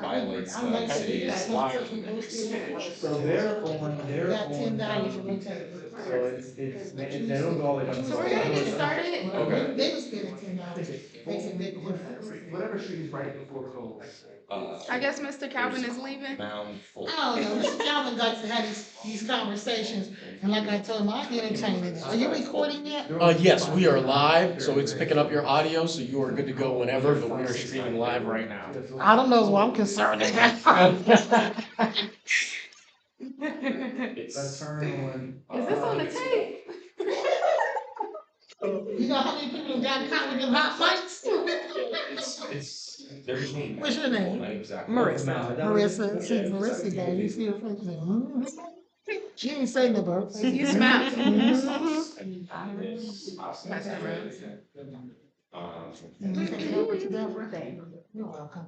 violates I like the that you got city's something law. boosted. So they're Got on, $10 a rotation. so they don't go all the way down. So we're gonna get started. Okay. They was spending $10. Makes a big difference. Whatever street is right before Cole. I guess Mr. Calvin is leaving. Mound full. I don't know, Mr. Calvin likes to have these conversations, and like I told him, I entertain it. Are you recording yet? Yes, we are live, so it's picking up your audio, so you are good to go whenever, but we are streaming live right now. I don't know what I'm concerned about. Let's turn on. Is this on the tape? You know how many people got caught with them hot mics? There's me. What's your name? Exactly. Marissa, see, Marissa, there, you see her face, like, She didn't say no, bro. You smell. Take over to Deborah. You're welcome.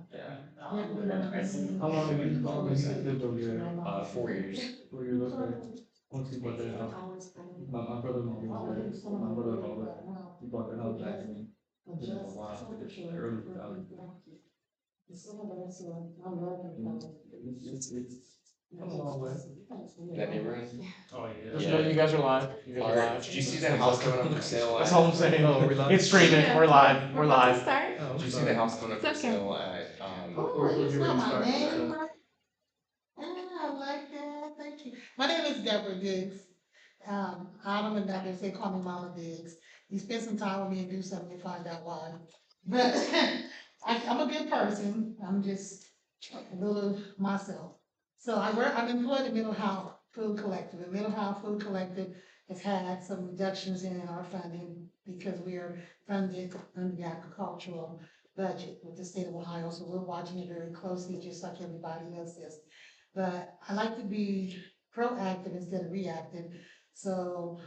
How long have you lived over here? 4 years. 4 years, okay. Once you bought that house. My brother-in-law, my brother-in-law, he bought that house back in, early 2000s. It's come a long way. That neighborhood? Oh, Just know you guys are live. You guys are Alright, live. did you see that house coming up for sale? That's all I'm saying. Oh, we're live? It's streaming. We're live. We're about to live. start. Oh, Did you see the house coming up for It's okay. sale at, Oh, you spelled my name right? I like that, thank you. My name is Deborah Diggs. I don't know, they say call me Mama Diggs. You spend some time with me and do something, you find out why. But I'm a good person, I'm just a little myself. So I'm employed at Middle House Food Collective. The Middle House Food Collective has had some reductions in our funding because we are funded under the agricultural budget with the state of Ohio, so we're watching it very closely, just like everybody else is. But I like to be proactive instead of reactive. So,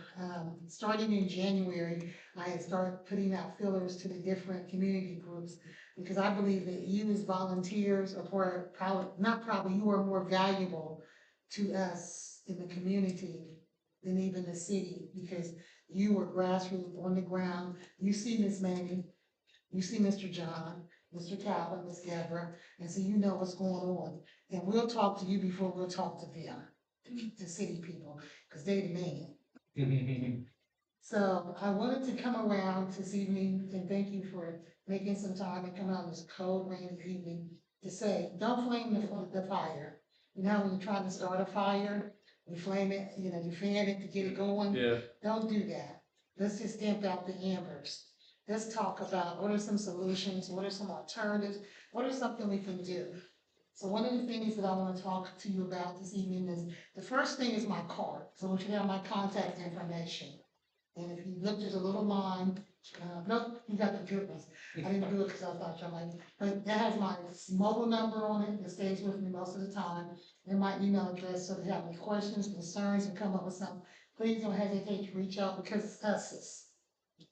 starting in January, I had started putting out fillers to the different community groups because I believe that you as volunteers you are more valuable to us in the community than even the city because you were grassroots on the ground. You see Miss Manny, you see Mr. John, Mr. Calvin, Miss Deborah, and so you know what's going on. And we'll talk to you before we'll talk to them, the city people, because they the man. So I wanted to come around this evening and thank you for making some time and come out this cold, rainy evening to say, don't flame the fire. You know, when you're trying to start a fire, you flame it, you fan it to get it going. Yeah. Don't do that. Let's just stamp out the embers. Let's talk about what are some solutions, what are some alternatives, what are something we can do. So one of the things that I want to talk to you about this evening is, the first thing is my card. So I want you to have my contact information. And if you look, there's a little line, nope, you got the good ones. I didn't do it because I thought y'all might, but that has my mobile number on it, it stays with me most of the time, and my email address, so if you have any questions, concerns, and come up with something, please don't hesitate to reach out because it's us.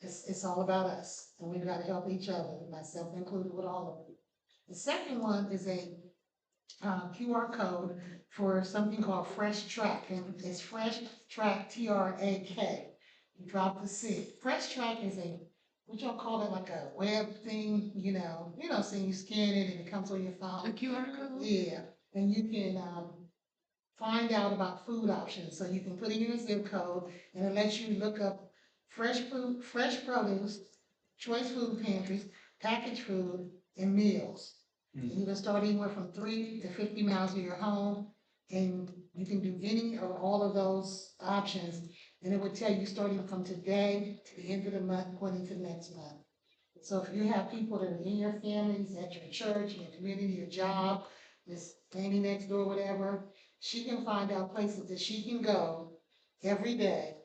It's all about us, and we've got to help each other, myself included with all of you. The second one is a QR code for something called Fresh Track, and it's Fresh Track TRAK. You drop the C. Fresh Track is what y'all call it, like a web thing, so you scan it and it comes on your phone. A QR code? Yeah, and you can find out about food options. So you can put in your zip code and it lets you look up fresh food, fresh produce, choice food pantries, packaged food, and meals. You can start anywhere from 3 to 50 miles of your home, and you can do any or all of those options. And it would tell you starting from today to the end of the month, going into next month. So if you have people that are in your families, at your church, in your community, your job, this lady next door, whatever, she can find out places that she can go every day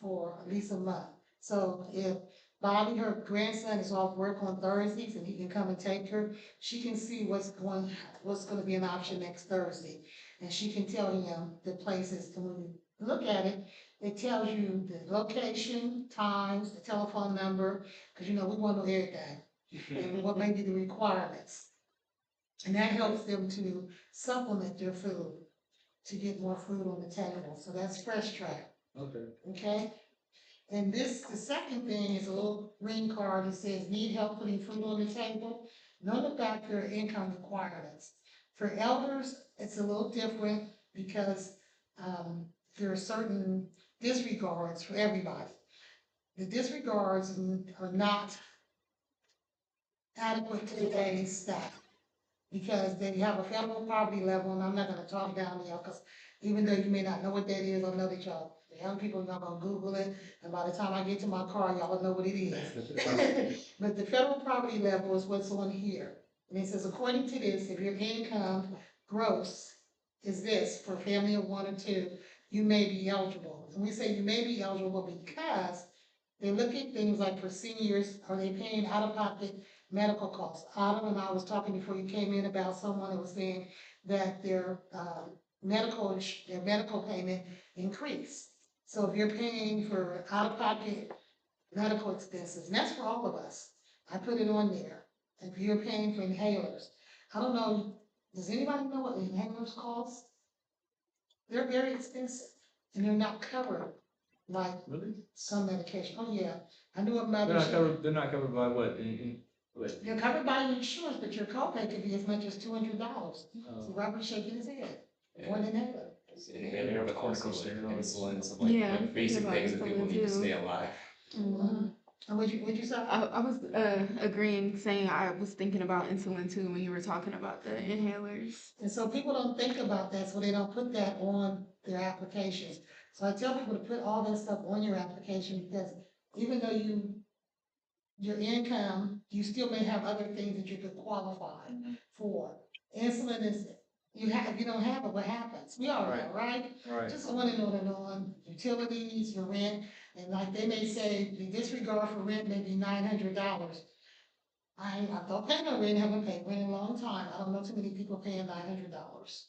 for at least a month. So if Bobby, her grandson, is off work on Thursdays and he can come and take her, she can see what's going to be an option next Thursday. And she can tell him the places, and when you look at it, it tells you the location, times, the telephone number, because we want to know everything, and what may be the requirements. And that helps them to supplement their food, to get more food on the table. So that's Fresh Track. Okay? And the second thing is a little green card that says, need help putting food on the table. knowing the factor income requirements. For elders, it's a little different because there are certain disregards for everybody. The disregards are not adequate to today's staff because they have a federal poverty level, and I'm not gonna talk down there, because even though you may not know what that is, I know that y'all, the young people are not gonna Google it, and by the time I get to my car, y'all will know what it is. But the federal poverty level is what's on here. And it says, according to this, if your income gross is this for a family of one or two, you may be eligible. And we say you may be eligible because they look at things like for seniors, are they paying out-of-pocket medical costs? Autumn and I was talking before you came in about someone that was saying that their medical payment increased. So if you're paying for out-of-pocket medical expenses, and that's for all of us, I put it on there. If you're paying for inhalers, I don't know, does anybody know what inhalers cost? They're very expensive, and they're not covered like Really? some medication. Oh, yeah. I knew a They're mother. not covered, they're not covered by what, what? They're covered by your insurance, but your copay could be as much as $200. So Robert's shaking his head. One inhaler. Inhaler, but also like insulin, some Yeah, like basic about things that people insulin need to too. stay alive. Mhm. And what'd you say? I was agreeing, saying I was thinking about insulin too when you were talking about the inhalers. And so people don't think about that, so they don't put that on their applications. So I tell people to put all that stuff on your application because even though your income, you still may have other things that you could qualify for. Insulin is, if you don't have it, what happens? We all know, right? Right. Just on and on and on, utilities, your rent, and like they may say, the disregard for rent may be $900. I don't pay no rent, haven't paid rent in a long time. I don't know too many people paying $900,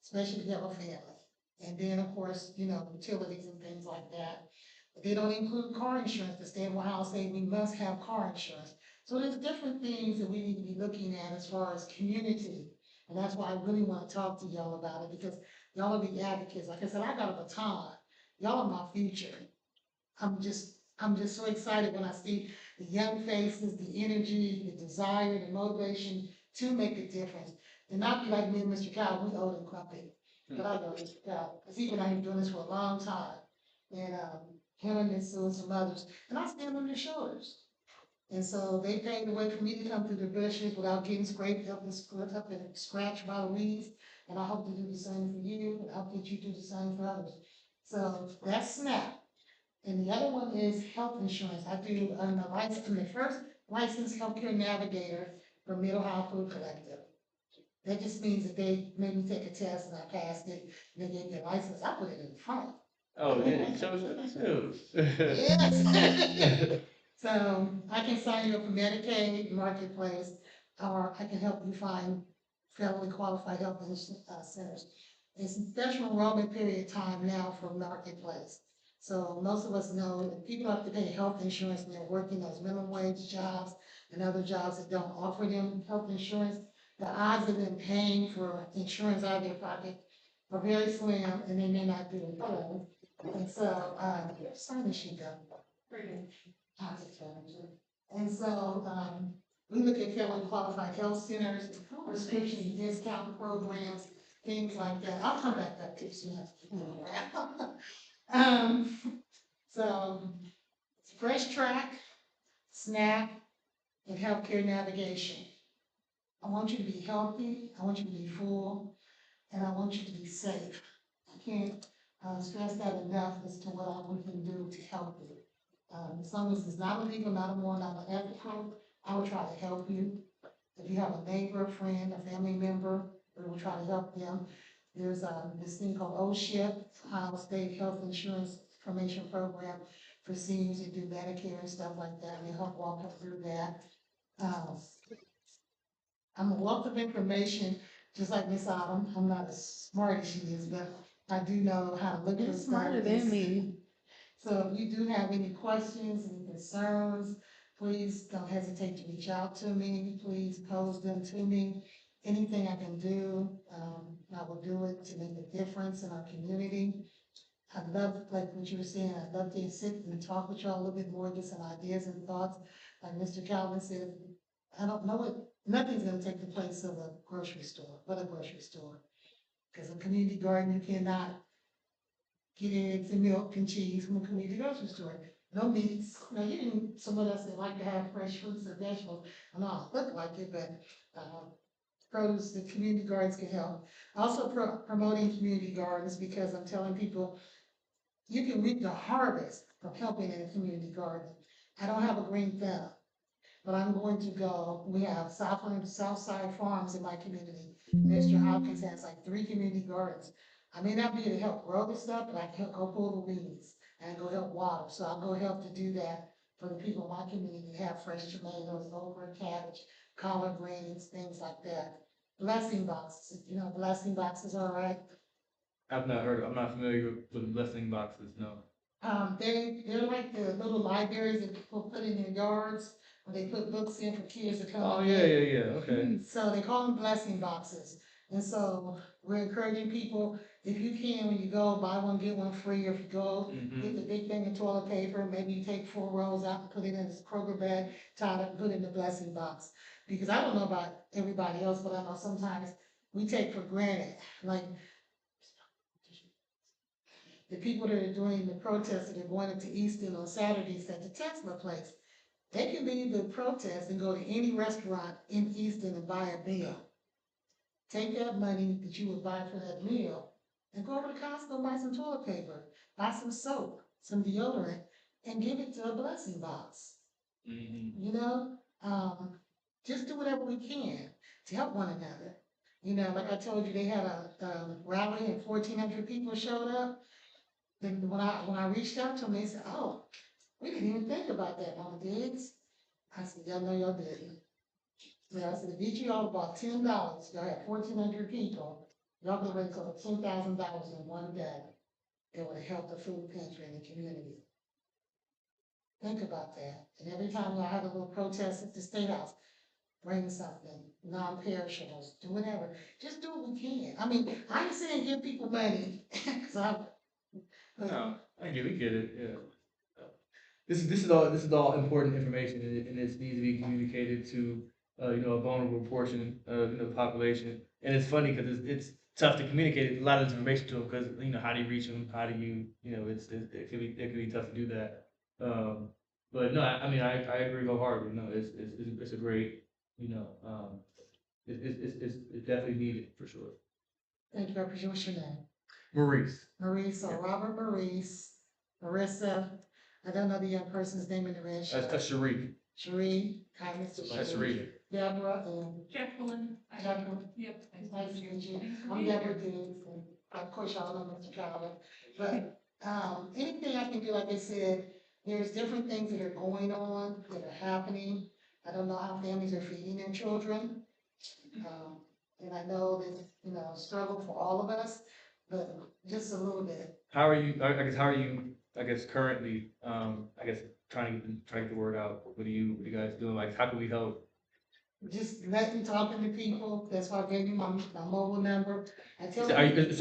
especially if you have a family. And then, of course, utilities and things like that. But they don't include car insurance. The state of Ohio say we must have car insurance. So there's different things that we need to be looking at as far as community. And that's why I really want to talk to y'all about it, because y'all are the advocates. Like I said, I got a baton. Y'all are my future. I'm just so excited when I see the young faces, the energy, the desire, the motivation to make a difference. And not be like me and Mr. Kyle, we old and crumpy. But I love Mr. Kyle, because he's been doing this for a long time. And him and Miss Sue and some others, and I stand on their shoulders. And so they paved the way for me to come through the bushes without getting scraped up and split up and scratched by the weeds. And I hope to do the same for you, and I hope that you do the same for others. So that's SNAP. And the other one is health insurance. I do, I'm the first licensed healthcare navigator for Mid-Ohio Food Collective. That just means that they made me take a test and I passed it, and they gave me a license. I put it in the front. Oh, yeah, show us too. Yes. So I can sign you up for Medicaid, Marketplace, or I can help you find federally qualified health centers. It's special enrollment period time now for Marketplace. So most of us know that people have to pay health insurance when they're working those minimum wage jobs and other jobs that don't offer them health insurance. The odds of them paying for insurance out of their pocket are very slim, and they may not do it alone. And so, sign the sheet up. And so, we look at federally qualified health centers, prescription discount programs, things like that. I'll come back up to you. So, Fresh Track, SNAP, and healthcare navigation. I want you to be healthy, I want you to be full, and I want you to be safe. I can't stress that enough as to what we can do to help you. As long as it's not illegal, not immoral, not unethical, I will try to help you. If you have a neighbor, a friend, a family member, we will try to help them. There's this thing called OSHIP, Ohio State Health Insurance Information Program for seniors that do Medicare and stuff like that, and they help walk them through that. I'm a wealth of information, just like Miss Autumn. I'm not as smart as she is, but I do know how to look You're for stuff. smarter than me. So if you do have any questions, any concerns, please don't hesitate to reach out to me. Please pose them to me. Anything I can do, I will do it to make a difference in our community. I'd love, like what you were saying, I'd love to sit and talk with y'all a little bit more, get some ideas and thoughts. Like Mr. Calvin said, I don't know what nothing's gonna take the place of a grocery store, but a grocery store. Cause a community garden, you cannot get eggs and milk and cheese from a community grocery store. No meats, now you can, some of us that like to have fresh fruits and vegetables, and all look like it, but, produce, the community gardens can help. Also promoting community gardens because I'm telling people, you can reap the harvest from helping in a community garden. I don't have a green thumb, but I'm going to go, we have Southside Farms in my community. Mr. Hopkins has like 3 community gardens. I may not be able to help grow this stuff, but I can go pull the weeds and go help water. So I'll go help to do that for the people in my community that have fresh tomatoes, okra, cabbage, collard greens, things like that. Blessing boxes, you know, blessing boxes, all right. I've not heard, I'm not familiar with blessing boxes, no. They're like the little libraries that people put in their yards, where they put books in for kids to come. Oh, and yeah, get. yeah, yeah, okay. So they call them blessing boxes. And so we're encouraging people, if you can, when you go, buy one, get one free. Or if you go, get the big thing of toilet paper, maybe you take 4 rolls out and put it in this Kroger bag, tie it up, put it in the blessing box. Because I don't know about everybody else, but I know sometimes we take for granted, like the people that are doing the protests that are going into Easton on Saturdays at the Tesla place. They can leave the protest and go to any restaurant in Easton and buy a meal. Take that money that you would buy for that meal and go over to Costco and buy some toilet paper, buy some soap, some deodorant, and give it to a blessing box. You know, just do whatever we can to help one another. You know, like I told you, they had a rally and 1,400 people showed up. Then when I reached out to them, they said, "Oh, we didn't even think about that, Mama Diggs." I said, "Y'all know y'all didn't." Yeah, I said, if each of y'all bought $10, y'all had 1,400 people, y'all could raise over $10,000 in one day. It would have helped the food pantry in the community. Think about that. And every time y'all have a little protest at the State House, bring something, non-perishables, do whatever. Just do what we can. I mean, I ain't saying give people money, No, we get it, yeah. This is all important information, and it needs to be communicated to, a vulnerable portion of, the population. And it's funny, because it's tough to communicate a lot of this information to them, because, how do you reach them? How do you, it could be tough to do that. But no, I agree wholeheartedly. No, it's a great, it's definitely needed, for sure. Thank you, Representative. What's your name? Maurice. Maurice, so Robert Maurice, Marissa, I don't know the young person's name in the red shirt. That's Sharif. Sheree, hi, Mr. That's Sheree. Sharif. Deborah, and Jacqueline. Jacqueline. Yep. Nice to meet you. I'm Deborah Diggs, and of course y'all know Mr. Calvin. But, anything I can do, like I said, there's different things that are going on, that are happening. I don't know how families are feeding their children. And I know that, struggle for all of us, but just a little bit. How are you, currently, trying to get the word out? What are you guys doing? Like, how can we help? Just letting, talking to people, that's why I gave you my mobile number. I tell So, you,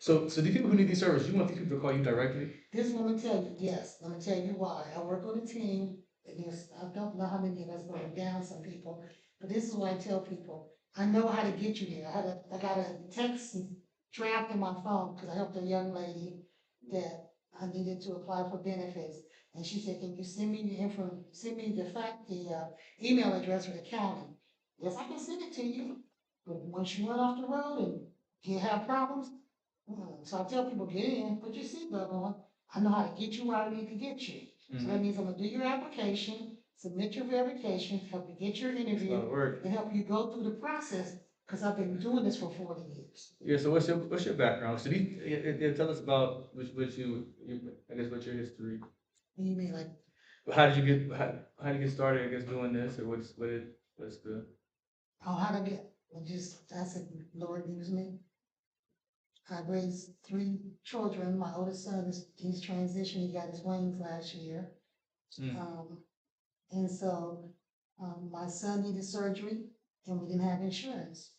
so the people who need these services, you want these people to call you directly? this is what I'm gonna tell you, yes, I'm gonna tell you why. I work on a team, and I don't know how many of us going down some people, but this is why I tell people, I know how to get you there. I got a text draft in my phone, because I helped a young lady that I needed to apply for benefits. And she said, can you send me the email address for the county? Yes, I can send it to you, but once you run off the road and you have problems, so I tell people, get in, put your seatbelt on. I know how to get you where I need to get you. So that means I'm gonna do your application, submit your verification, help you get your interview, and help you go through the process, because I've been doing this for 40 years. Yeah, so what's your background? So tell us about what's your history. What do you mean, like? How did you get started, I guess, doing this, or what's the? Oh, how to get, I said, Lord use me. I raised 3 children. My oldest son he's transitioned, he got his wings last year. And so, my son needed surgery and we didn't have insurance.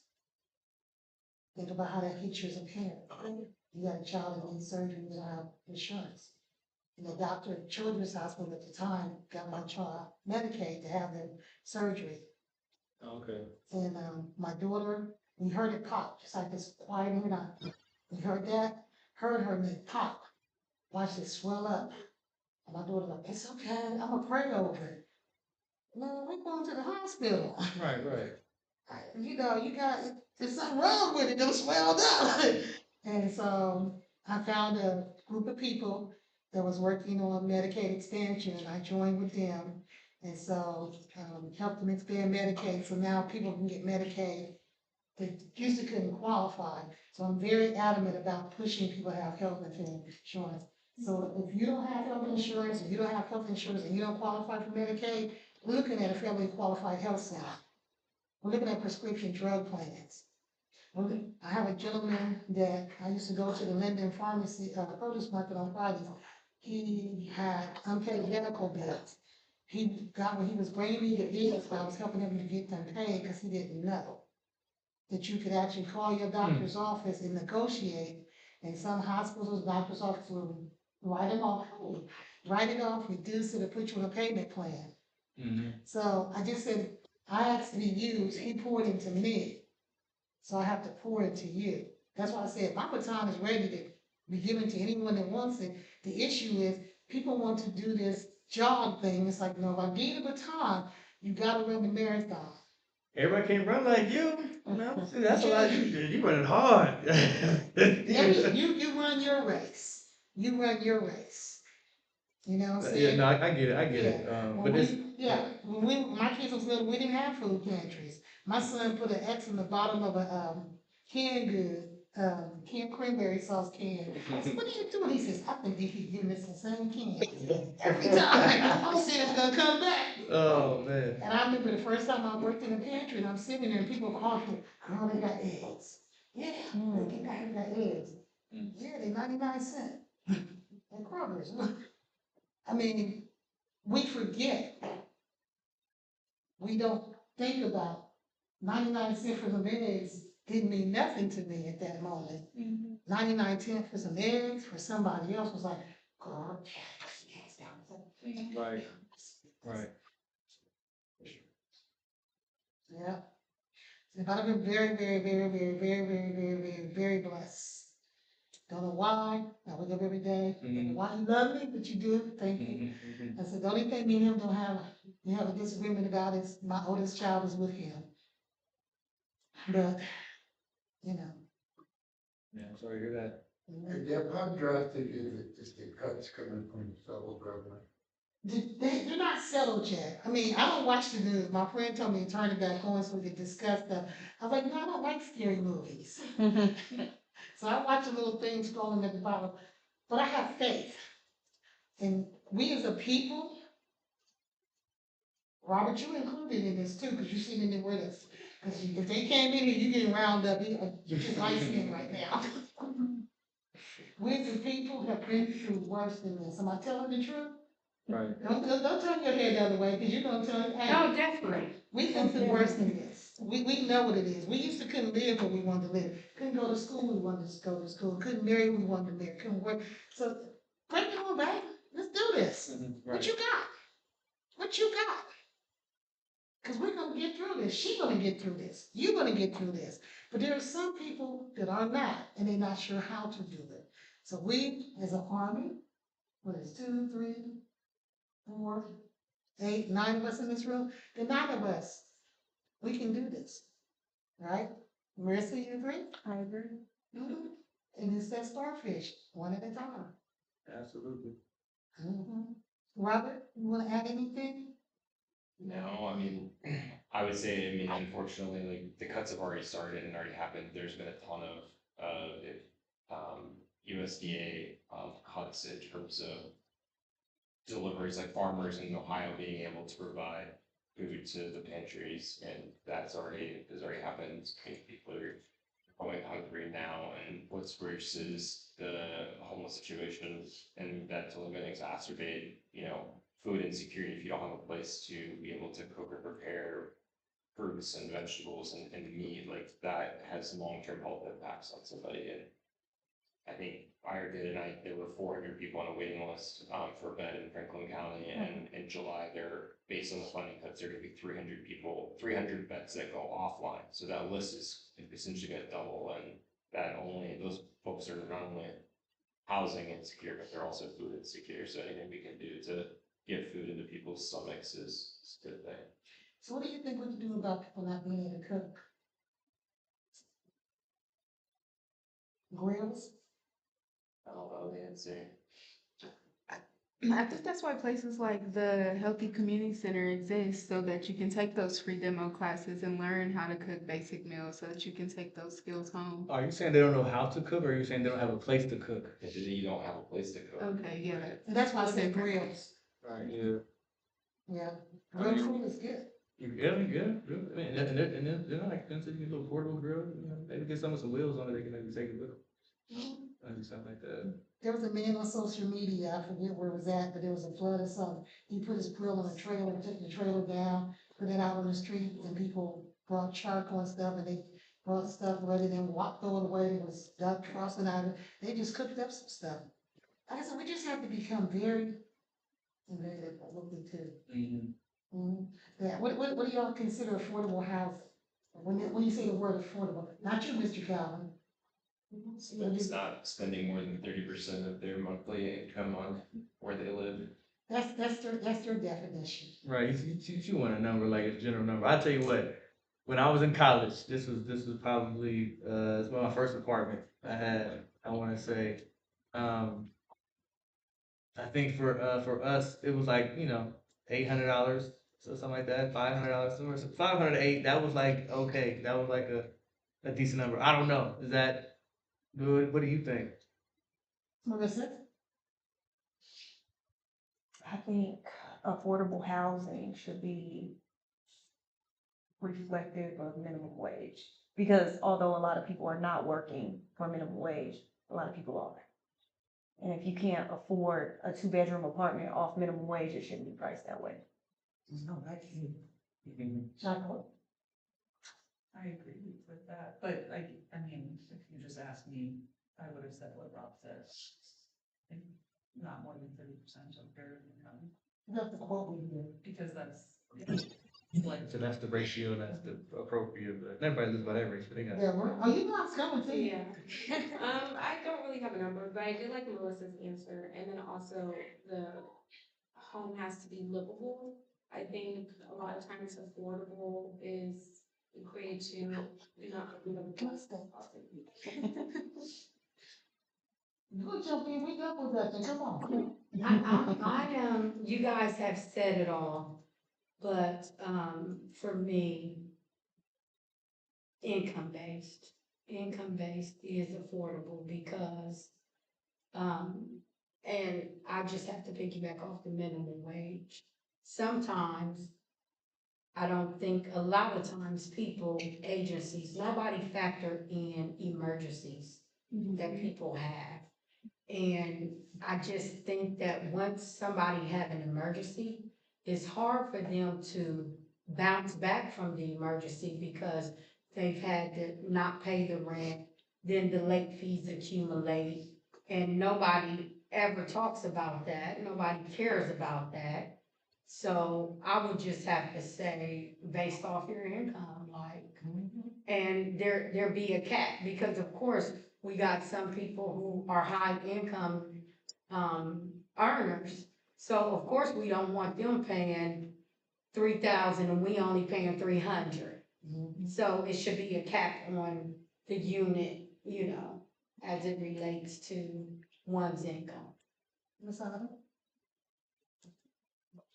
Think about how that hits you as a parent. You got a child that needs surgery, you don't have insurance. And the doctor at Children's Hospital at the time got my child Medicaid to have their surgery. Okay. And, my daughter, we heard it pop, just like this quieting up. We heard that, heard her make pop, watched it swell up. And my daughter like, it's okay, I'm gonna pray over it. No, we're going to the hospital. Right, right. You know, there's something wrong with it, don't swell up. And so I found a group of people that was working on Medicaid expansion, and I joined with them. And so, helped them expand Medicaid, so now people can get Medicaid that used to couldn't qualify. So I'm very adamant about pushing people to have health insurance. So if you don't have health insurance, and you don't have health insurance, and you don't qualify for Medicaid, we're looking at a federally qualified health center. We're looking at prescription drug plans. I have a gentleman that I used to go to the Linden Pharmacy, produce market on Fridays. He had unpaid medical bills. He got, when he was bringing me the bills, I was helping him to get them paid because he didn't know that you could actually call your doctor's office and negotiate. And some hospitals, doctor's office will write them off, write it off, reduce it, or put you on a payment plan. So I just said, I asked to be used, he poured into me. So I have to pour it to you. That's why I said my baton is ready to be given to anyone that wants it. The issue is people want to do this jog thing. It's like, no, if I give you a baton, you gotta run the marathon. Everybody can't run like you. No, see, that's a lot. You running hard. You run your race. You run your race. You know what I'm saying? Yeah, no, I get it. I get it. But it's When my kids was little, we didn't have food pantries. My son put an X in the bottom of a canned good, canned cranberry sauce can. I said, what are you doing? He says, I think they keep giving us the same can every time. I'm saying it's gonna come back. oh man. And I remember the first time I worked in a pantry and I'm sitting there and people calling me, oh, they got eggs. Yeah, they got eggs. Yeah, they 99 cents. And Kroger's. I mean, we forget. We don't think about 99 cents for some eggs didn't mean nothing to me at that moment. 99 cents for some eggs for somebody else was like, girl, hands down. Right. Right. Yeah. So I've been very, very, very, very, very, very, very, very, very blessed. Don't know why. I wake up every day. Don't know why you love me, but you do. Thank you. I said the only thing me and him don't have, we have a disagreement about is my oldest child is with him. But, you know. Yeah, I'm sorry to hear that. Mhm. Jeff, how drastic is it, just the cuts coming from the federal government? They're not settled yet. I mean, I don't watch the news. My friend told me to turn it back on so we could discuss stuff. I was like, no, I don't like scary movies. So I watch a little thing scrolling at the bottom. But I have faith. And we as a people, Robert, you included in this too, because you're sitting in there with us. Because if they came in here, you getting round up, you're just light skinned right now. We as a people have been through worse than this. Am I telling the truth? Right. Don't turn your head the other way, because you're gonna tell me, hey, No, definitely. we've been through worse than this. We know what it is. We used to couldn't live where we wanted to live. Couldn't go to school, we wanted to go to school. Couldn't marry, we wanted to marry. Couldn't work. So bring it on back. Let's do this. What you got? What you got? Because we're gonna get through this. She's gonna get through this. You're gonna get through this. But there are some people that are not, and they're not sure how to do it. So we, as an army, what is 2, 3, 4, 8, 9 of us in this room? The 9 of us, we can do this, right? Marissa, you agree? I agree. Mm-hmm. And it's that starfish, one at a time. Absolutely. Mm-hmm. Robert, you want to add anything? No, I mean, I would say, I mean, unfortunately, like, the cuts have already started and already happened. There's been a ton of USDA cuts in terms of deliveries, like farmers in Ohio being able to provide food to the pantries, and has already happened. I think people are going hungry now, and what's worse is the homeless situation, and that's only going to exacerbate, food insecurity if you don't have a place to be able to cook or prepare fruits and vegetables and meat. Like, that has long-term health impacts on somebody, and I think prior to tonight, there were 400 people on a waiting list, for a bed in Franklin County, and in July, based on the funding cuts, there are gonna be 300 people, 300 beds that go offline, so that list is essentially gonna double, and those folks are not only housing insecure, but they're also food insecure, so anything we can do to get food into people's stomachs is a good thing. So what do you think we can do about people not being able to cook? Grills? I don't know the answer. I think that's why places like the Healthy Community Center exist, so that you can take those free demo classes and learn how to cook basic meals so that you can take those skills home. Are you saying they don't know how to cook, or are you saying they don't have a place to cook? If you don't have a place to cook. Okay, yeah. And that's why I said grills. Right, yeah. Yeah, grilled food is good. Yeah, I mean, and they're not expensive, you little portable grill, you know, maybe get some with some wheels on it, they can maybe take it with them. Maybe something like that. There was a man on social media, I forget where it was at, but there was a flood or something. He put his grill on a trailer, took the trailer down, put it out on the street, and people brought charcoal and stuff, and they brought stuff ready, then walked throw it away, it was duck frosting out of it. They just cooked up some stuff. Like I said, we just have to become very, very looked into. Mhm. Yeah, what do y'all consider affordable housing? When you say the word affordable, not you, Mr. Calvin. It's not spending more than 30% of their monthly income on where they live. That's their definition. Right, you want a number, like a general number. I tell you what, when I was in college, this was probably, it's my first apartment I had, I wanna say. I think for us, it was like, you know, $800, so something like that, $500, somewhere, so 500 to 8, that was like, okay, that was like a decent number. I don't know, is that good? What do you think? Marissa? I think affordable housing should be reflective of minimum wage. Because although a lot of people are not working for minimum wage, a lot of people are. And if you can't afford a 2-bedroom apartment off minimum wage, it shouldn't be priced that way. No, that's you. Mhm. Chocolate. I agree with that, but like, I mean, if you just asked me, I would have said what Rob said. I think not more than 30% of their income, You have to quote me here. because that's like, So that's the ratio, that's the appropriate, but everybody lives by that ratio, they got. Yeah, you know it's coming to you. Yeah. I don't really have a number, but I did like Melissa's answer, and then also the home has to be livable. I think a lot of times affordable is equated to not livable. Good job, we doubled that, then come on. You guys have said it all, but, for me, income-based is affordable because, and I just have to piggyback off the minimum wage. Sometimes, I don't think, a lot of times people, agencies, nobody factor in emergencies that people have. And I just think that once somebody have an emergency, it's hard for them to bounce back from the emergency because they've had to not pay the rent, then the late fees accumulate, and nobody ever talks about that, nobody cares about that. So I would just have to say, based off your income, like, and there be a cap, because of course, we got some people who are high income, earners. So of course, we don't want them paying 3,000 and we only paying 300. So it should be a cap on the unit, as it relates to one's income. Ms. Autumn?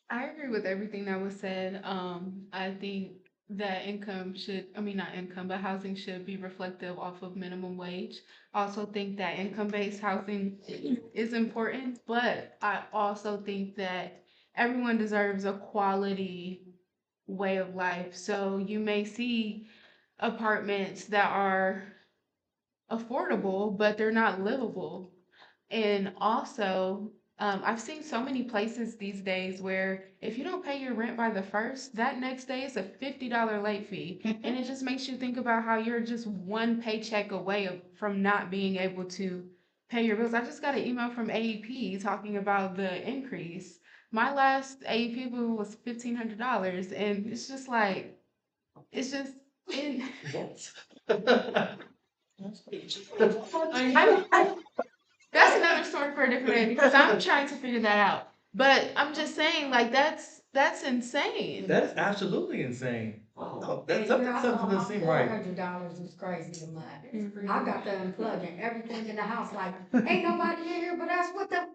I agree with everything that was said. I think that not income, but housing should be reflective off of minimum wage. I also think that income-based housing is important, but I also think that everyone deserves a quality way of life. So you may see apartments that are affordable, but they're not livable. And also, I've seen so many places these days where if you don't pay your rent by the first, that next day is a $50 late fee. And it just makes you think about how you're just one paycheck away from not being able to pay your bills. I just got an email from AEP talking about the increase. My last AEP bill was $1,500, and it's just like, it's just, it, that's another story for a different day because I'm trying to figure that out. But I'm just saying, like, that's insane. That is absolutely insane. No, that's And something doesn't seem right. $400 is crazy a month. Mhm. I got to unplug everything in the house, like, ain't nobody in here but us, what the,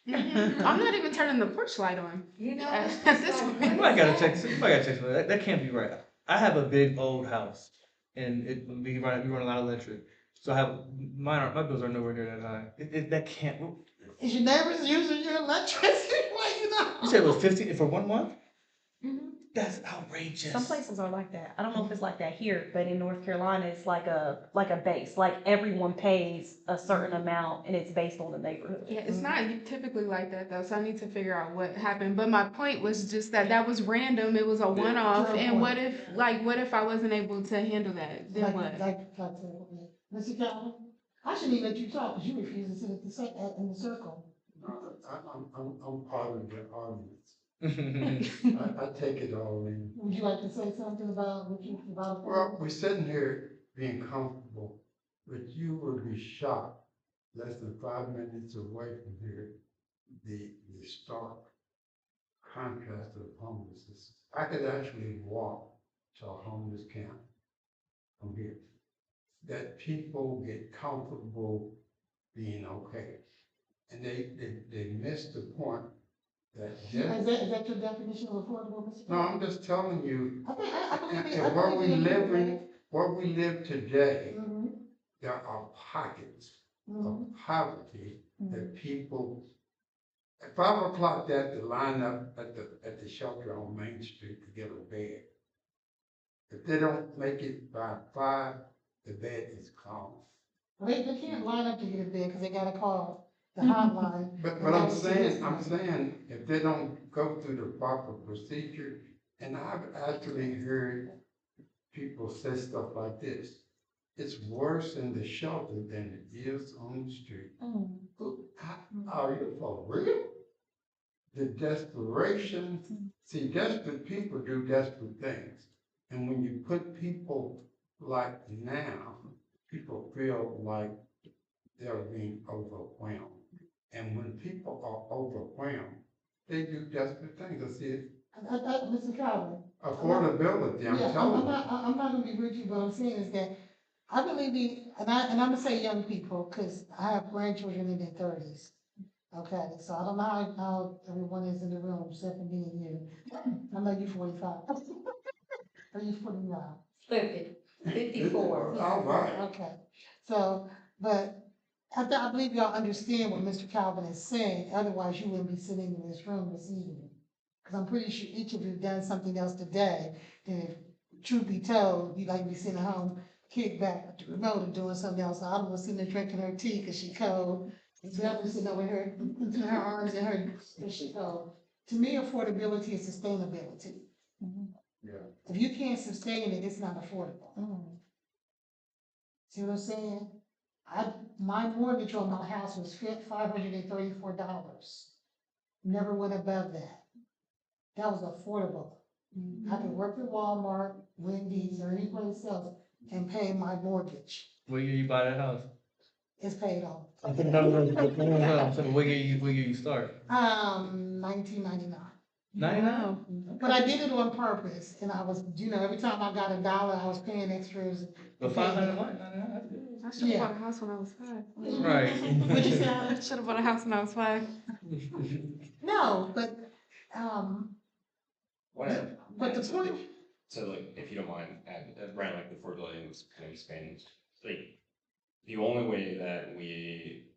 I'm not even turning the porch light on. you know? At it's this like, point. You might gotta check. You might gotta check something. That can't be right. I have a big old house, and we run a lot of electric. So I have my bills are nowhere near that high. That can't. Is your neighbors using your electricity? Why you not? You said it was 15 for 1 month? Mhm. That's outrageous. Some places are like that. I don't know if it's like that here, but in North Carolina, it's like a base. Like everyone pays a certain amount and it's based on the neighborhood. Yeah, it's not typically like that though, so I need to figure out what happened. But my point was just that that was random. It was a one-off. Fair And point. what if I wasn't able to handle that? Then what? Mr. Calvin, I shouldn't even let you talk because you refuse to sit at in the circle. I'm part of the audience. I take it all in. Would you like to say something about Well, we're sitting here being comfortable, but you will be shocked, less than 5 minutes away from here, the stark contrast of homelessness. I could actually walk to a homeless camp from here. That people get comfortable being okay. And they miss the point that Is that your definition of affordable, Mr. no, Calvin? I'm just telling you, I think, I believe it. and where we live today, Mm-hmm, there are pockets mm-hmm. of poverty that people, at 5 o'clock, they have to line up at the shelter on Main Street to get a bed. If they don't make it by 5, the bed is gone. Well, they can't line up to get a bed because they gotta call the hotline. But And I'm that was saying, if they don't go through the proper procedure, and I've actually heard people say stuff like this, it's worse in the shelter than it is on the street. Are you for real? The desperation, see, desperate people do desperate things. And when you put people like now, people feel like they're being overwhelmed. And when people are overwhelmed, they do desperate things. I see it. Mr. Calvin. Affordability, I'm telling you. I'm not gonna be rude to you, but what I'm saying is that I believe and I'm gonna say young people, cause I have grandchildren in their 30s. Okay, so I don't know how everyone is in the room, except for me and you. I know you 45. Are you 49? flip it, 54. All right. Okay, so, but I believe y'all understand what Mr. Calvin is saying, otherwise you wouldn't be sitting in this room this evening. Cause I'm pretty sure each of you done something else today, and if truth be told, you'd like to be sitting at home, kicked back at the remote and doing something else. Autumn was sitting there drinking her tea cause she cold, and Beverly sitting over here, in her arms and her, cause she cold. To me, affordability is sustainability. Yeah. If you can't sustain it, it's not affordable. See what I'm saying? My mortgage on my house was $534. Never went above that. That was affordable. I could work at Walmart, Wendy's, or any place else and pay my mortgage. What year you buy that house? It's paid off. So what year you start? 1999. 99? But I did it on purpose, and I was, every time I got $1, I was paying extras. But 500 a month? 99, that's good. I should have bought a house when I was 5. Right. What'd you say? I should have bought a house when I was 5. No, but, but the point. So like, if you don't mind, around like the affordability was kind of expanding, like, the only way that we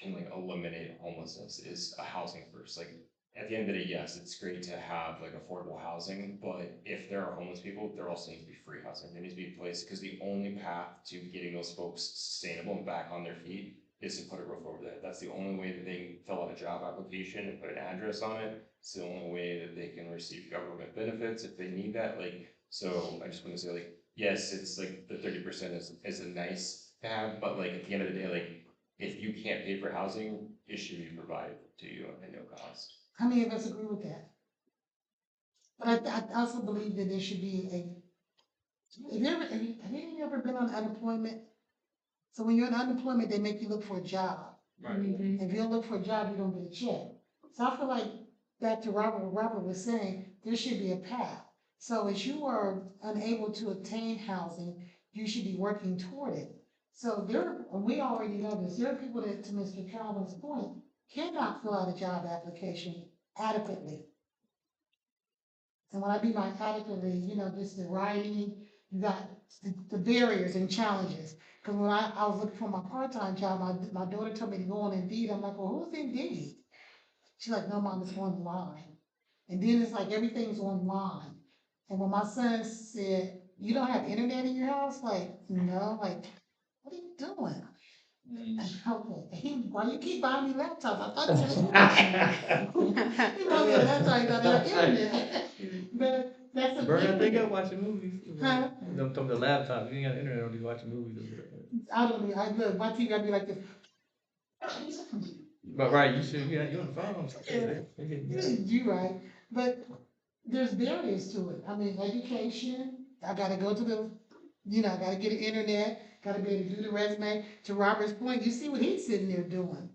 can like eliminate homelessness is a housing first. Like, at the end of the day, yes, it's great to have like affordable housing, but if there are homeless people, there also needs to be free housing. There needs to be a place, because the only path to getting those folks sustainable and back on their feet is to put a roof over that. That's the only way that they can fill out a job application and put an address on it. It's the only way that they can receive government benefits if they need that. Like, so I just want to say, like, yes, it's like the 30% is a nice to have, but like at the end of the day, like, if you can't pay for housing, it should be provided to you at no cost. How many of us agree with that? But I also believe that there should be have you ever been on unemployment? So when you're on unemployment, they make you look for a job. Mhm. If you don't look for a job, you don't get a check. So I feel like, back to Robert, what Robert was saying, there should be a path. So as you are unable to obtain housing, you should be working toward it. So and we already know this, there are people that, to Mr. Calvin's point, cannot fill out a job application adequately. And when I mean by adequately, just the writing, you got the barriers and challenges. Because when I was looking for my part-time job, my daughter told me to go on Indeed. I'm like, well, who's Indeed? She's like, no, Mom, it's online. And then it's like everything's online. And when my son said, you don't have internet in your house? Like, no. Like, what are you doing? Okay. Why you keep buying me laptops? I thought you were he bought me a laptop, you don't have internet. But that's a Burn big that thing thing. up watching movies. Huh? Don't talk the laptop. You ain't got internet on you watching movies. I don't know. I look, my TV, I'd be like this. But right, you should. Yeah, you on the phone. You right. But there's barriers to it. I mean, education, I gotta go to I gotta get an internet, gotta be able to do the resume. To Robert's point, you see what he's sitting there doing.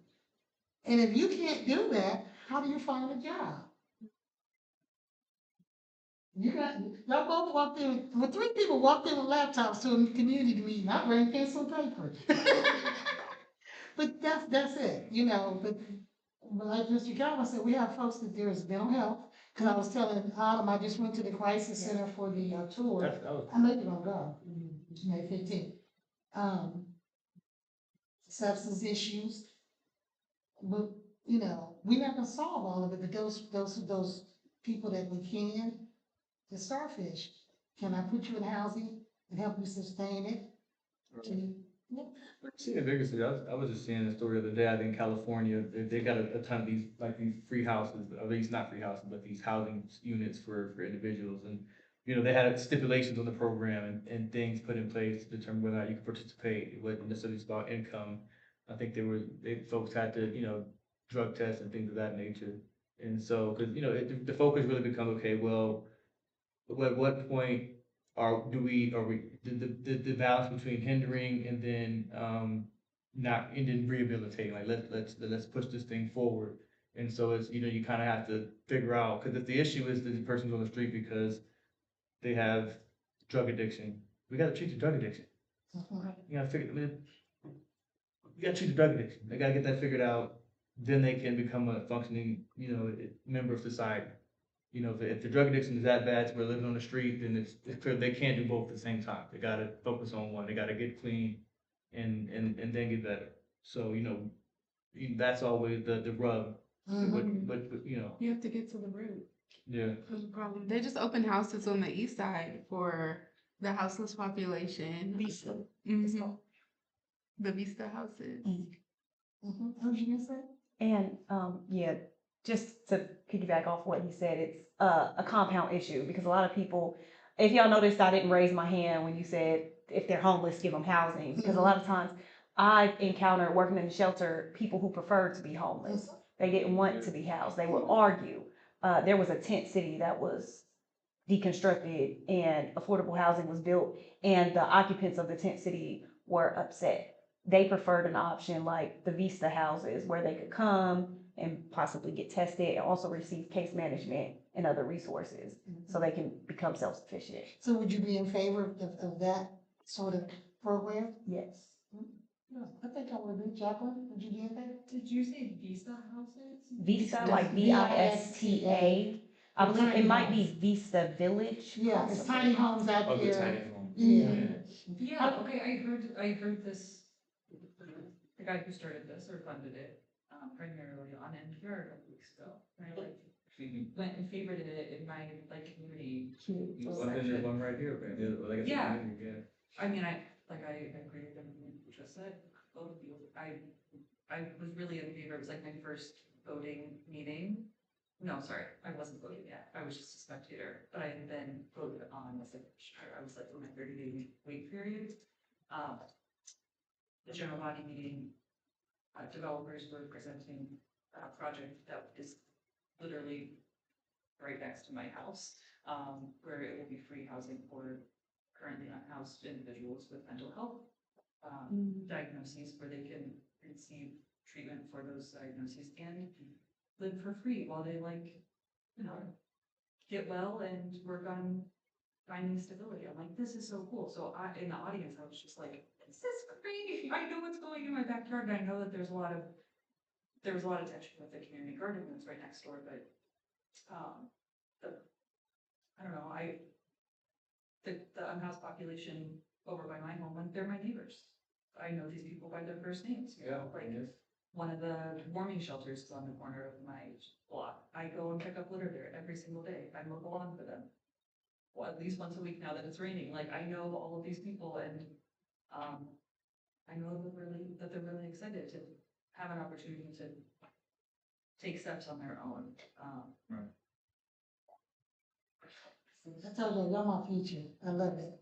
And if you can't do that, how do you find a job? Y'all both walked in, well, 3 people walked in with laptops to a community meeting. I bring pencil and paper. But that's it, but like Mr. Calvin said, we have folks that there is mental health. Cause I was telling Autumn, I just went to the crisis center for the tour. I know you're gonna go, May 15th. Substance issues, but, we're not gonna solve all of it, but those people that we can, the starfish, can I put you in housing and help you sustain it? See the biggest thing, I was just seeing a story the other day, I think in California, they got a ton of these, like these free houses, or at least not free houses, but these housing units for individuals, and, they had stipulations on the program and things put in place to determine whether or not you could participate, it wasn't necessarily just about income. I think folks had to, drug tests and things of that nature, and so, cause, the focus really becomes, okay, well, at what point the balance between hindering and then, not, and then rehabilitating, like, let's push this thing forward. And so it's, you kind of have to figure out, because if the issue is that the person's on the street because they have drug addiction, we gotta treat the drug addiction. You gotta figure, you gotta treat the drug addiction, they gotta get that figured out, then they can become a functioning, member of society. If the drug addiction is that bad, so we're living on the street, then it's clear they can't do both at the same time. They gotta focus on one. They gotta get clean and then get better. So, that's always the rub. But, You have to get to the root yeah. of the problem. They just opened houses on the east side for the houseless population. Visa. Mhm. The Vista houses. What was you gonna say? And, yeah, just to piggyback off what he said, it's a compound issue because a lot of people, if y'all noticed, I didn't raise my hand when you said if they're homeless, give them housing. Because a lot of times I've encountered working in the shelter, people who preferred to be homeless. They didn't want to be housed. They would argue. There was a tent city that was deconstructed and affordable housing was built, and the occupants of the tent city were upset. They preferred an option like the Vista houses where they could come and possibly get tested and also receive case management and other resources so they can become self-sufficient. So would you be in favor of that sort of program? Yes. Yeah, I think I would be. Jacqueline, would you be in favor? Did you say Vista houses? Vista, like VISTA. I believe it might be Vista Village. Yeah, it's tiny homes out Oh, the there. tiny home. Yeah. Yeah, okay, I heard this, the guy who started this or funded it, primarily on NPR a couple weeks ago. And I went and favorited it in my community. There's one right here, man. Yeah. I mean, I agree with everything you just said, both of you. I was really in favor, it was like my first voting meeting. No, sorry, I wasn't voting yet, I was just a spectator, but I had been voted on as I was like in my 30-day wait period. The general body meeting developers were presenting a project that is literally right next to my house, where it will be free housing for currently unhoused individuals with mental health diagnoses, where they can receive treatment for those diagnoses and live for free while they get well and work on finding stability. I'm like, this is so cool. So in the audience, I was just like, this is great. I know what's going in my backyard, and I know that there was a lot of tension with the community garden that's right next door, but I don't know, the unhoused population over by my home, they're my neighbors. I know these people by their first names, one of the warming shelters is on the corner of my block. I go and pick up litter there every single day. I mow the lawn for them. Well, at least once a week now that it's raining. Like, I know all of these people, and I know that they're really excited to have an opportunity to take steps on their own. Right. I told you, you're my future. I love it.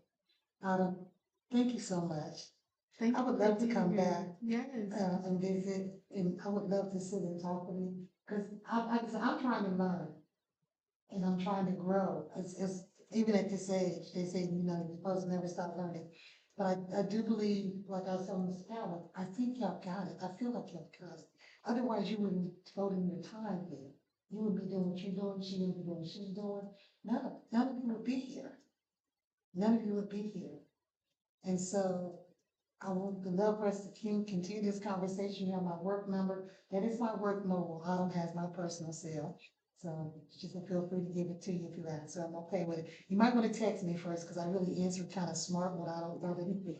Thank you so much. Thank I you would for love to being come here. back. Yes. And visit, and I would love to sit and talk with you, because I'm trying to learn, and I'm trying to grow. It's even at this age, they say, you're supposed to never stop learning. But I do believe, like I was telling Ms. Calvin, I think y'all got it. I feel like y'all got it. Otherwise, you wouldn't vote in your time here. You would be doing what you're doing, she would be doing what she's doing. None of you would be here. None of you would be here. And so I would love for us to continue this conversation. You have my work number. That is my work mobile. Autumn has my personal cell. So just feel free to give it to you if you ask. So I'm okay with it. You might want to text me first, because I really answer kind of smart when I don't know anything.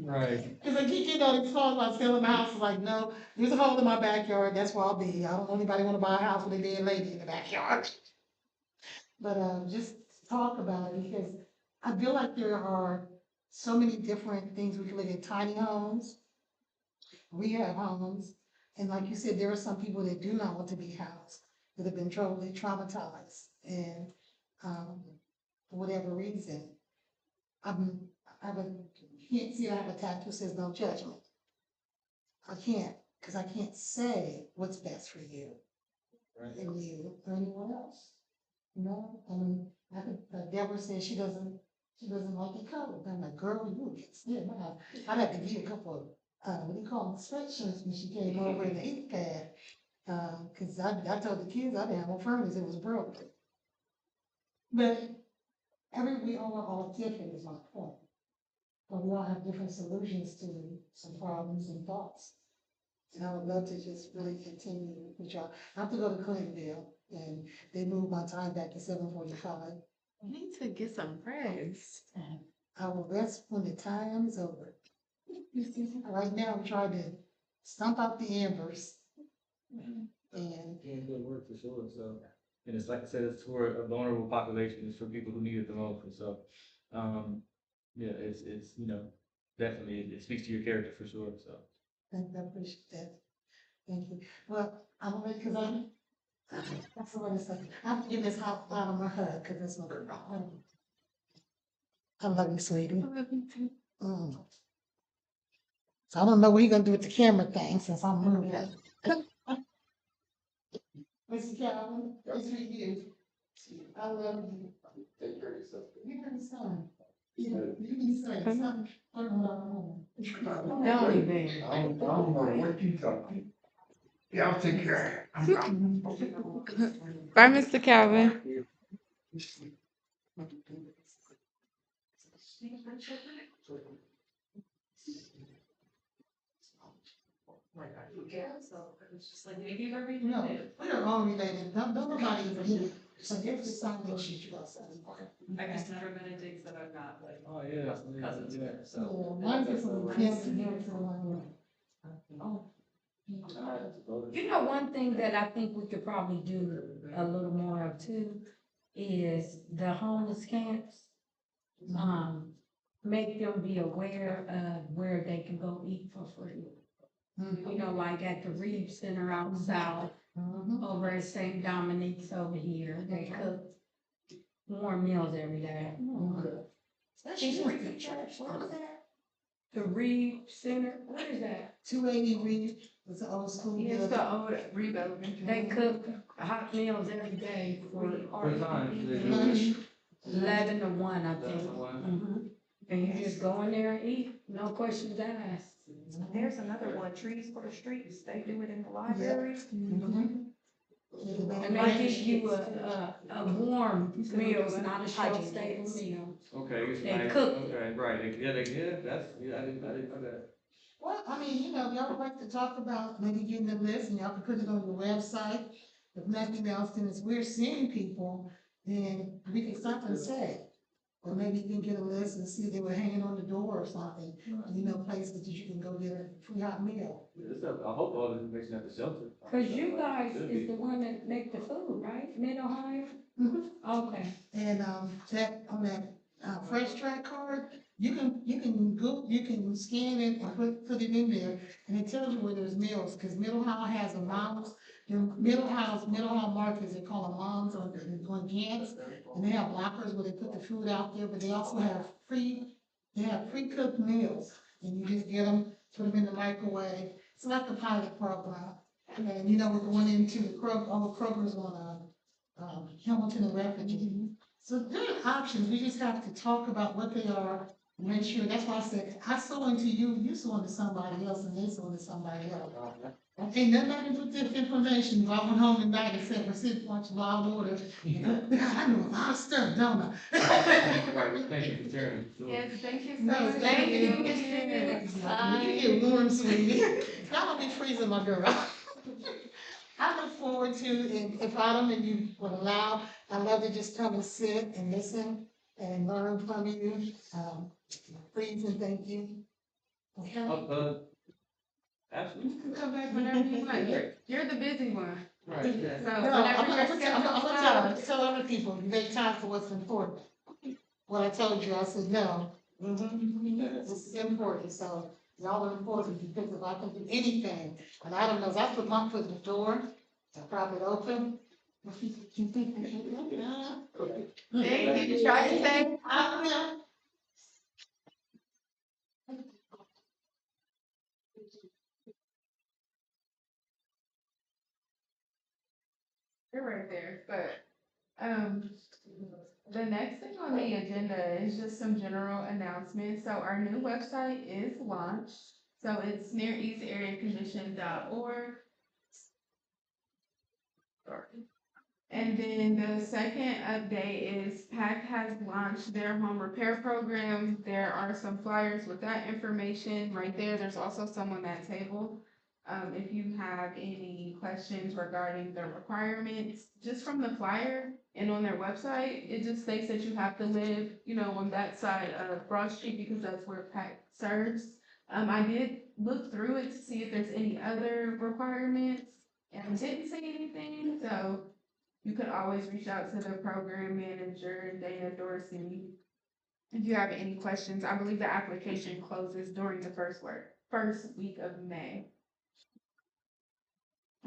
Right. Because I keep getting all these calls about selling the house. Like, no, there's a hole in my backyard. That's where I'll be. I don't want anybody want to buy a house with a dead lady in the backyard. But just talk about it, because I feel like there are so many different things. We can look at tiny homes, rehab homes, and like you said, there are some people that do not want to be housed, that have been totally traumatized, and for whatever reason. I can't see I have a tattoo that says no judgment. I can't, because I can't say what's best for you, Right. and you or anyone else. I think Deborah says she doesn't like the color. I'm like, girl, you would get scared. I'd have to give you a couple of, what do you call them, sweatshirts when she came over in the ink pad. Cause I told the kids I didn't have no furnace, it was broke. But we all are all different is my point. But we all have different solutions to some problems and thoughts. And I would love to just really continue with y'all. I have to go to Clintonville, and they moved my time back to 7:45. You need to get some rest. I will rest when the time is over. Right now, I'm trying to stump out the embers. And Doing good work for sure. So, and it's like I said, it's for a vulnerable population. It's for people who need it the most. And so, yeah, it's definitely it speaks to your character for sure. So. I appreciate that. Thank you. Well, I'm gonna, because that's what I say. I have to give this hot bottom a hug, because it's my girl. I love you, sweetie. I love you too. So I don't know what you're gonna do with the camera thing, since I'm moving. Mr. Calvin, it's for you. I love you. Take care of yourself. You can son. You can say son. Don't even. I don't know what you talking. Y'all take care. I'm gone. Bye, Mr. Calvin. Yeah, so it's just like, maybe we're No, related. we are all related. Nobody is here. So every time they shoot you outside. I've just never been in digs that I've not like Oh yeah. cousins with, so. Yeah, mine is from Kansas, Kansas, Oh. You know, one thing that I think we could probably do a little more of too is the homeless camps. Make them be aware of where they can go eat for free. You know, like at the Reeve Center out south, over at St. Dominique's over here, they cook warm meals every day. Especially with the church, what is that? The Reed Center, what is that? 280 Reed, it's an old school It's building. the old Reba Elementary. They cook hot meals every day for What time? Lunch. 11 to 1, I think. 11 to 1. Mhm. And you just go in there and eat, no questions asked. There's another one, Trees for the Streets, they do it in the library. Mhm. And they give you a warm meal, it's not a shelf-stable meal. Okay, it's They nice. cook. Okay, right, I didn't know that. Well, I mean, y'all would like to talk about maybe getting a list and y'all can put it on your website. If nothing else, then as we're seeing people, then we can something say. Or maybe you can get a list and see if they were hanging on the door or something. Places that you can go get a free hot meal. I hope all the information at the shelter. Cause you guys is the one that make the food, right? Mid-Ohio? Mhm. Okay. And, on that, Fresh Track card, you can scan it and put it in there, and it tells you where there's meals, cause Middle High has a moms, Middle High markets, they call them moms on Gantz, and they have lockers where they put the food out there, but they also have pre-cooked meals, and you just get them, put them in the microwave, it's like a pilot program. And, we're going into Kroger's on, Hamilton and Refugee. So there are options, we just have to talk about what they are, and make sure, that's why I said, I sow into you, you sow into somebody else, and they sow into somebody else. Okay, nothing but this information, if I went home tonight and said, we're sitting watching Law and Order, I know a lot of stuff, don't I? Thank you for sharing. Yes, thank you so No, much. thank you. Yes. You get warm, sweetie. Y'all don't be freezing, my girl. I look forward to, if Autumn and you would allow, I'd love to just come and sit and listen and learn from you. Please and thank you. Okay? Absolutely. You can come back whenever you want. You're the busy one. Right. So No, whenever I'm your gonna schedule allows. tell other people, you make time for what's important. What I told you, I said, no. This is important, so y'all are important, because if I can do anything, and I don't know, if I put my foot in the door, I prop it open. Thank you. Try to say. I will. You're right there, but, the next thing on the agenda is just some general announcements. So our new website is launched. So it's neareastareacondition.org. And then the second update is PAC has launched their home repair program. There are some flyers with that information right there. There's also some on that table. If you have any questions regarding the requirements, just from the flyer and on their website, it just states that you have to live, on that side of Broad Street because that's where PAC serves. I did look through it to see if there's any other requirements and didn't see anything, so you could always reach out to the program manager, Dana Dorsey, if you have any questions. I believe the application closes during the first week of May.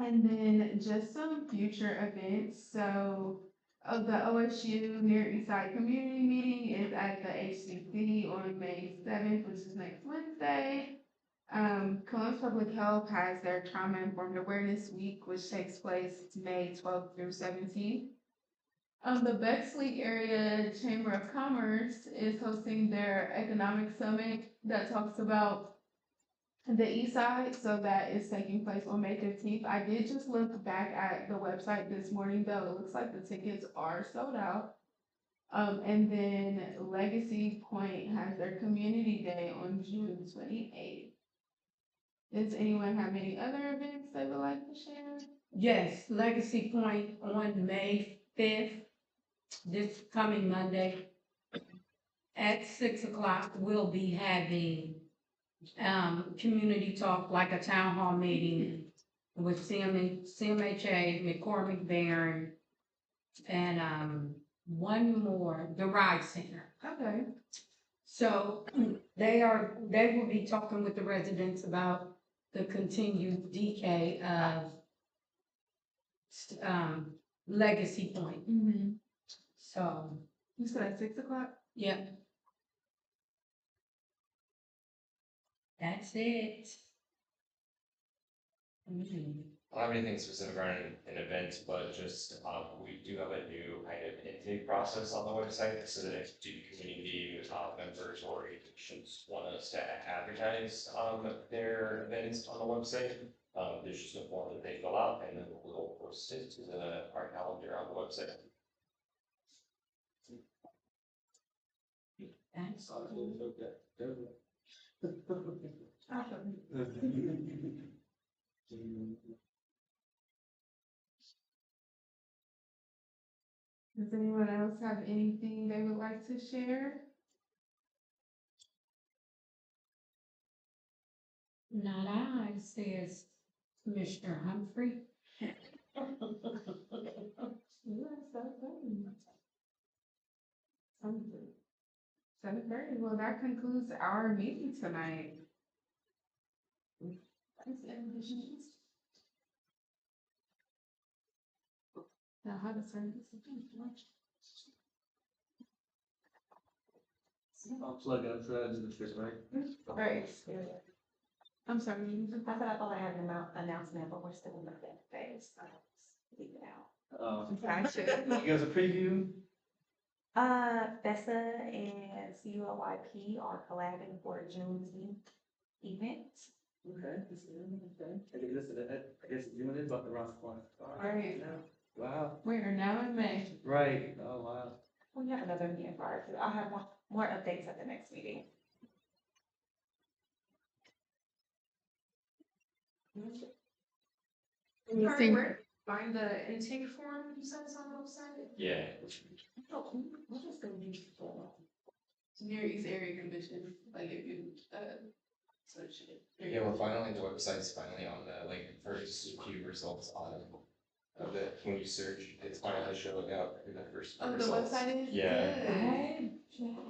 And then just some future events. So the OSU Near East Side Community Meeting is at the HCC on May 7th, which is next Wednesday. Columbus Public Health has their Trauma Informed Awareness Week, which takes place May 12th through 17th. The Bexley Area Chamber of Commerce is hosting their economic summit that talks about the east side, so that is taking place on May 15th. I did just look back at the website this morning, though. It looks like the tickets are sold out. And then Legacy Point has their community day on June 28th. Does anyone have any other events they would like to share? Yes, Legacy Point on May 5th, this coming Monday, at 6 o'clock, we'll be having community talk, like a town hall meeting with CMHA, McCormick Barron, and one more, the Ride Center. Okay. So they will be talking with the residents about the continued decay of Legacy Point. Mm-hmm. So, You said at 6 o'clock? yeah. That's it. I don't have anything specific around an event, but just, we do have a new kind of intake process on the website, so that if do community, members or organizations want us to advertise, their events on the website, there's just a form that they fill out, and then we'll post it to our calendar on the website. That's Does anyone else have anything they would like to share? not I, says Commissioner Humphrey. Yes, that's right. 7:30. Well, that concludes our meeting tonight. Now, how to turn this again? I'll plug it, I'm sure that's the trick, right? Right. I'm sorry. I said I thought I had an announcement, but we're still in the event phase, so I'll just leave it out. Gotcha. You guys a preview? Bessa and CULYP are collabing for a Juneteenth event. Okay, I guess June is about to round the corner. Right. Wow, We are now in May. right, oh, wow. We have another meeting prior to, I'll have more updates at the next meeting. Anything? Find the intake form you sent us on the website? Yeah. What is the new form? Near East Area Commission, like if you, search it. Yeah, we're finally, the website's finally on the, like, first few results on of it. When you search, it's finally showing up in the first Oh, the results. website is? Yeah. Good. Hey,